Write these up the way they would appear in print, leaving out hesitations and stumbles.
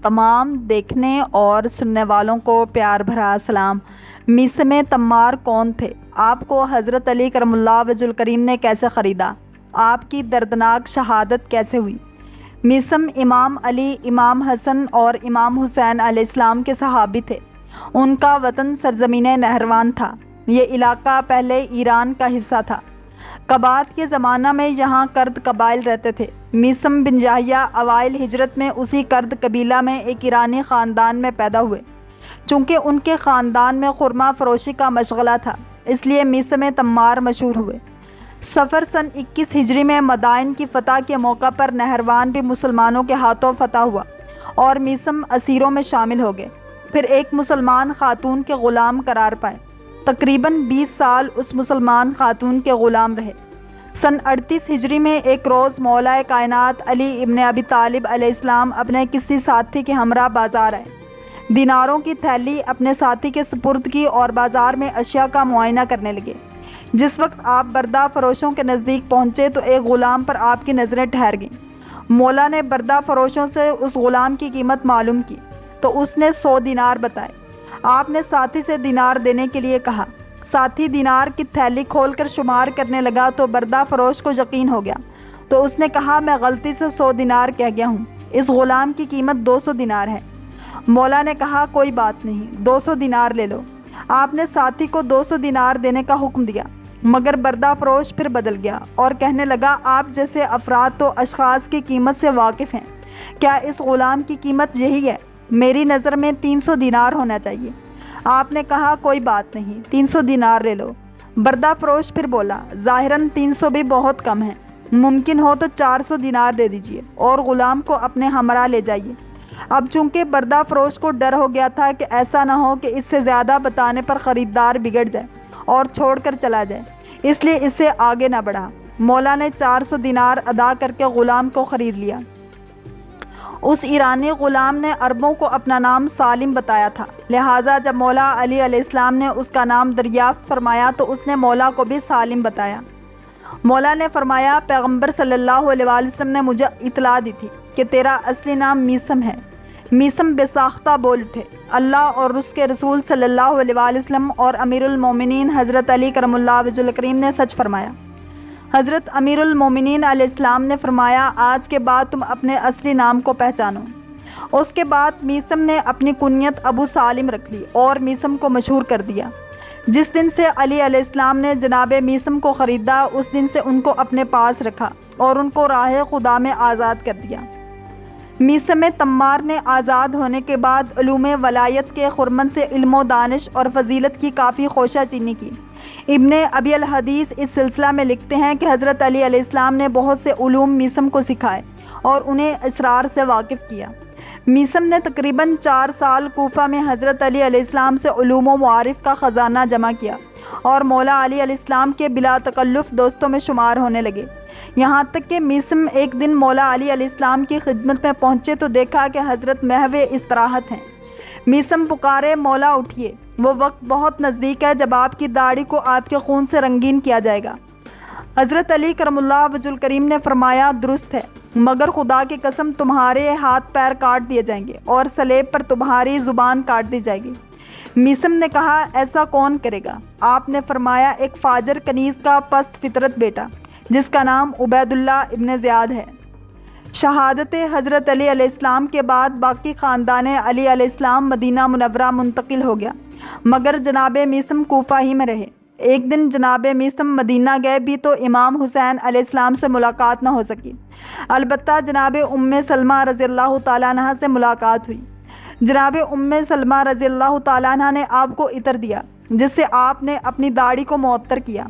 تمام دیکھنے اور سننے والوں کو پیار بھرا سلام۔ میثم تمار کون تھے؟ آپ کو حضرت علی کرم اللہ وجہ الکریم نے کیسے خریدا؟ آپ کی دردناک شہادت کیسے ہوئی؟ میثم امام علی، امام حسن اور امام حسین علیہ السلام کے صحابی تھے۔ ان کا وطن سرزمین نہروان تھا۔ یہ علاقہ پہلے ایران کا حصہ تھا۔ قباد کے زمانہ میں یہاں کرد قبائل رہتے تھے۔ میثم بن جاہیہ اوائل ہجرت میں اسی کرد قبیلہ میں ایک ایرانی خاندان میں پیدا ہوئے۔ چونکہ ان کے خاندان میں خرما فروشی کا مشغلہ تھا، اس لیے میثم تمار مشہور ہوئے۔ صفر سن 21 ہجری میں مدائن کی فتح کے موقع پر نہروان بھی مسلمانوں کے ہاتھوں فتح ہوا اور میثم اسیروں میں شامل ہو گئے۔ پھر ایک مسلمان خاتون کے غلام قرار پائے۔ تقریباً 20 سال اس مسلمان خاتون کے غلام رہے۔ سن 38 ہجری میں ایک روز مولا کائنات علی ابن ابی طالب علیہ السلام اپنے کسی ساتھی کے ہمراہ بازار آئے۔ دیناروں کی تھیلی اپنے ساتھی کے سپرد کی اور بازار میں اشیاء کا معائنہ کرنے لگے۔ جس وقت آپ بردہ فروشوں کے نزدیک پہنچے تو ایک غلام پر آپ کی نظریں ٹھہر گئیں۔ مولا نے بردہ فروشوں سے اس غلام کی قیمت معلوم کی تو اس نے 100 دینار بتائے۔ آپ نے ساتھی سے دینار دینے کے لیے کہا۔ ساتھی دینار کی تھیلی کھول کر شمار کرنے لگا تو بردہ فروش کو یقین ہو گیا، تو اس نے کہا میں غلطی سے 100 دینار کہہ گیا ہوں، اس غلام کی قیمت 200 دینار ہے۔ مولا نے کہا کوئی بات نہیں، 200 دینار لے لو۔ آپ نے ساتھی کو 200 دینار دینے کا حکم دیا، مگر بردہ فروش پھر بدل گیا اور کہنے لگا آپ جیسے افراد تو اشخاص کی قیمت سے واقف ہیں، کیا اس غلام کی قیمت یہی ہے؟ میری نظر میں 300 دینار ہونا چاہیے۔ آپ نے کہا کوئی بات نہیں، 300 دینار لے لو۔ بردہ فروش پھر بولا ظاہراً 300 بھی بہت کم ہے، ممکن ہو تو 400 دینار دے دیجیے اور غلام کو اپنے ہمراہ لے جائیے۔ اب چونکہ بردہ فروش کو ڈر ہو گیا تھا کہ ایسا نہ ہو کہ اس سے زیادہ بتانے پر خریدار بگڑ جائے اور چھوڑ کر چلا جائے، اس لیے اسے آگے نہ بڑھا۔ مولا نے 400 دینار ادا کر کے غلام کو خرید لیا۔ اس ایرانی غلام نے عربوں کو اپنا نام سالم بتایا تھا، لہٰذا جب مولا علی علیہ السلام نے اس کا نام دریافت فرمایا تو اس نے مولا کو بھی سالم بتایا۔ مولا نے فرمایا پیغمبر صلی اللہ علیہ وآلہ وسلم نے مجھے اطلاع دی تھی کہ تیرا اصلی نام میثم ہے۔ میثم بے ساختہ بول اٹھے، اللہ اور اس کے رسول صلی اللہ علیہ وآلہ وسلم اور امیر المومنین حضرت علی کرم اللہ وجہ الکریم نے سچ فرمایا۔ حضرت امیر المومنین علیہ السلام نے فرمایا آج کے بعد تم اپنے اصلی نام کو پہچانو۔ اس کے بعد میثم نے اپنی کنیت ابو سالم رکھ لی اور میثم کو مشہور کر دیا۔ جس دن سے علی علیہ السلام نے جناب میثم کو خریدا اس دن سے ان کو اپنے پاس رکھا اور ان کو راہ خدا میں آزاد کر دیا۔ میثم تمار نے آزاد ہونے کے بعد علوم ولایت کے خرمن سے علم و دانش اور فضیلت کی کافی خوشہ چینی کی۔ ابن ابی الحدیث اس سلسلہ میں لکھتے ہیں کہ حضرت علی علیہ السلام نے بہت سے علوم میثم کو سکھائے اور انہیں اسرار سے واقف کیا۔ میثم نے تقریباً 4 سال کوفہ میں حضرت علی علیہ السلام سے علوم و معارف کا خزانہ جمع کیا اور مولا علی علیہ السلام کے بلا تکلف دوستوں میں شمار ہونے لگے۔ یہاں تک کہ میثم ایک دن مولا علی علیہ السلام کی خدمت میں پہنچے تو دیکھا کہ حضرت محو استراحت ہیں۔ میثم پکارے مولا اٹھیے، وہ وقت بہت نزدیک ہے جب آپ کی داڑھی کو آپ کے خون سے رنگین کیا جائے گا۔ حضرت علی کرم اللہ وجہ الکریم نے فرمایا درست ہے، مگر خدا کی قسم تمہارے ہاتھ پیر کاٹ دیے جائیں گے اور سلیب پر تمہاری زبان کاٹ دی جائے گی۔ میثم نے کہا ایسا کون کرے گا؟ آپ نے فرمایا ایک فاجر کنیز کا پست فطرت بیٹا جس کا نام عبید اللہ ابن زیاد ہے۔ شہادت حضرت علی علیہ السلام کے بعد باقی خاندان علی علیہ السلام مدینہ منورہ منتقل ہو گیا، مگر جناب میثم کوفہ ہی میں رہے۔ ایک دن جناب میثم مدینہ گئے بھی تو امام حسین علیہ السلام سے ملاقات نہ ہو سکی، البتہ جناب سلمہ رضی اللہ تعالیٰ عنہ سے ملاقات ہوئی۔ جناب سلمہ رضی اللہ تعالیٰ عنہ نے آپ کو عطر دیا جس سے آپ نے اپنی داڑھی کو معطر کیا۔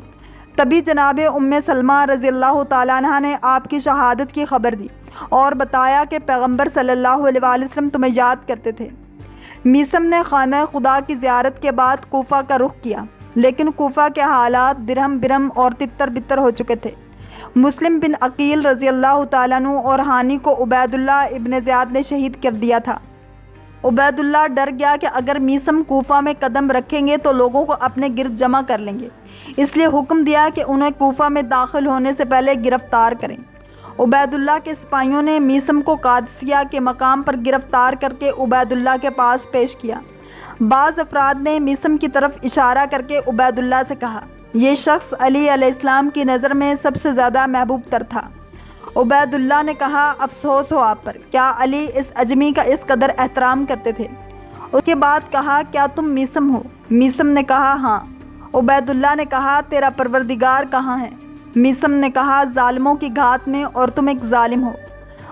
تبھی جناب سلمہ رضی اللہ تعالیٰ عنہ نے آپ کی شہادت کی خبر دی اور بتایا کہ پیغمبر صلی اللہ علیہ وآلہ وسلم تمہیں یاد کرتے تھے۔ میثم نے خانہ خدا کی زیارت کے بعد کوفہ کا رخ کیا، لیکن کوفہ کے حالات درہم برہم اور تتر بتر ہو چکے تھے۔ مسلم بن عقیل رضی اللہ تعالیٰ عنہ اور ہانی کو عبید اللہ ابن زیاد نے شہید کر دیا تھا۔ عبید اللہ ڈر گیا کہ اگر میثم کوفہ میں قدم رکھیں گے تو لوگوں کو اپنے گرد جمع کر لیں گے، اس لیے حکم دیا کہ انہیں کوفہ میں داخل ہونے سے پہلے گرفتار کریں۔ عبید اللہ کے سپاہیوں نے میثم کو قادسیہ کے مقام پر گرفتار کر کے عبید اللہ کے پاس پیش کیا۔ بعض افراد نے میثم کی طرف اشارہ کر کے عبید اللہ سے کہا، یہ شخص علی علیہ السلام کی نظر میں سب سے زیادہ محبوب تر تھا۔ عبید اللہ نے کہا، افسوس ہو آپ پر، کیا علی اس اجمی کا اس قدر احترام کرتے تھے؟ اس کے بعد کہا، کیا تم میثم ہو؟ میثم نے کہا، ہاں۔ عبید اللہ نے کہا، تیرا پروردگار کہاں ہے؟ میثم نے کہا، ظالموں کی گھات میں، اور تم ایک ظالم ہو۔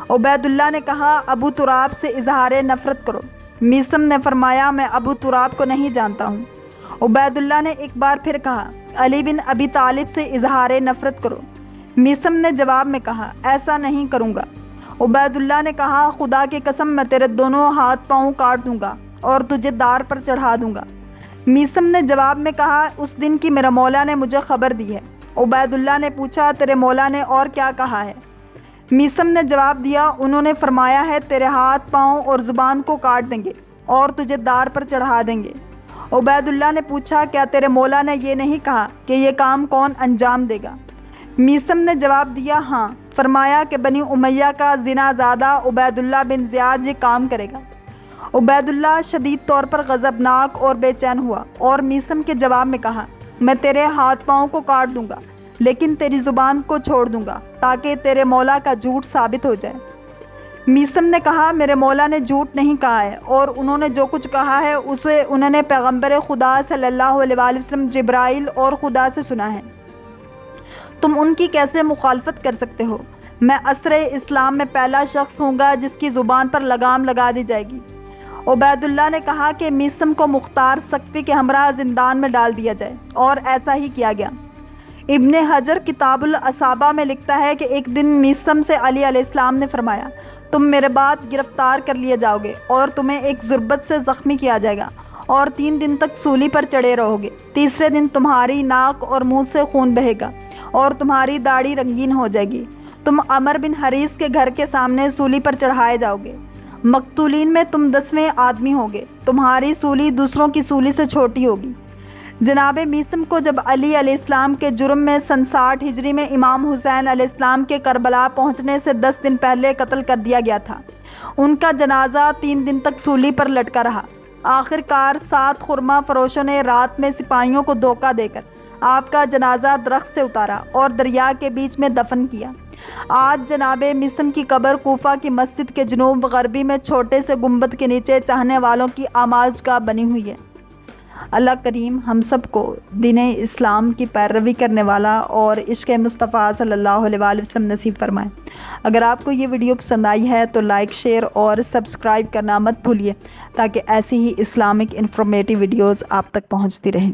عبید اللہ نے کہا، ابو تراب سے اظہار نفرت کرو۔ میثم نے فرمایا، میں ابو تراب کو نہیں جانتا ہوں۔ عبید اللہ نے ایک بار پھر کہا، علی بن ابی طالب سے اظہار نفرت کرو۔ میثم نے جواب میں کہا، ایسا نہیں کروں گا۔ عبید اللہ نے کہا، خدا کی قسم میں تیرے دونوں ہاتھ پاؤں کاٹ دوں گا اور تجھے دار پر چڑھا دوں گا۔ میثم نے جواب میں کہا، اس دن کی میرے مولا نے مجھے خبر دی ہے۔ عبید اللہ نے پوچھا، تیرے مولا نے اور کیا کہا ہے؟ میثم نے جواب دیا، انہوں نے فرمایا ہے تیرے ہاتھ پاؤں اور زبان کو کاٹ دیں گے اور تجھے دار پر چڑھا دیں گے۔ عبید اللہ نے پوچھا، کیا تیرے مولا نے یہ نہیں کہا کہ یہ کام کون انجام دے گا؟ میثم نے جواب دیا، ہاں۔ فرمایا کہ بنی امیہ کا زنا زادہ عبید اللہ بن زیاد یہ کام کرے گا۔ عبید اللہ شدید طور پر غضبناک اور بے چین ہوا اور میثم کے جواب میں کہا، میں تیرے ہاتھ پاؤں کو کاٹ دوں گا لیکن تیری زبان کو چھوڑ دوں گا تاکہ تیرے مولا کا جھوٹ ثابت ہو جائے۔ میثم نے کہا، میرے مولا نے جھوٹ نہیں کہا ہے، اور انہوں نے جو کچھ کہا ہے اسے انہوں نے پیغمبر خدا صلی اللہ علیہ وآلہ وسلم جبرائیل اور خدا سے سنا ہے۔ تم ان کی کیسے مخالفت کر سکتے ہو؟ میں عصر اسلام میں پہلا شخص ہوں گا جس کی زبان پر لگام لگا دی جائے گی۔ عبید اللہ نے کہا کہ میثم کو مختار ثقفی کے ہمراہ زندان میں ڈال دیا جائے، اور ایسا ہی کیا گیا۔ ابن حجر کتاب الاصابہ میں لکھتا ہے کہ ایک دن میثم سے علی علیہ السلام نے فرمایا، تم میرے بعد گرفتار کر لیے جاؤ گے اور تمہیں ایک ضربت سے زخمی کیا جائے گا اور 3 دن تک سولی پر چڑھے رہو گے۔ تیسرے دن تمہاری ناک اور منہ سے خون بہے گا اور تمہاری داڑھی رنگین ہو جائے گی۔ تم عمر بن حریث کے گھر کے سامنے سولی پر چڑھائے جاؤ گے۔ مقتولین میں تم 10ویں آدمی ہوگے۔ تمہاری سولی دوسروں کی سولی سے چھوٹی ہوگی۔ جناب میثم کو جب علی علیہ السلام کے جرم میں سن 60 ہجری میں امام حسین علیہ السلام کے کربلا پہنچنے سے 10 دن پہلے قتل کر دیا گیا تھا۔ ان کا جنازہ 3 دن تک سولی پر لٹکا رہا۔ آخر کار 7 خرما فروشوں نے رات میں سپاہیوں کو دھوکہ دے کر آپ کا جنازہ درخت سے اتارا اور دریا کے بیچ میں دفن کیا۔ آج جناب میثم کی قبر کوفہ کی مسجد کے جنوب غربی میں چھوٹے سے گنبد کے نیچے چاہنے والوں کی آماج گاہ بنی ہوئی ہے۔ اللہ کریم ہم سب کو دین اسلام کی پیروی کرنے والا اور عشق مصطفیٰ صلی اللہ علیہ وآلہ وسلم نصیب فرمائے۔ اگر آپ کو یہ ویڈیو پسند آئی ہے تو لائک، شیئر اور سبسکرائب کرنا مت بھولیے تاکہ ایسی ہی اسلامک انفارمیٹیو ویڈیوز آپ تک پہنچتی رہیں۔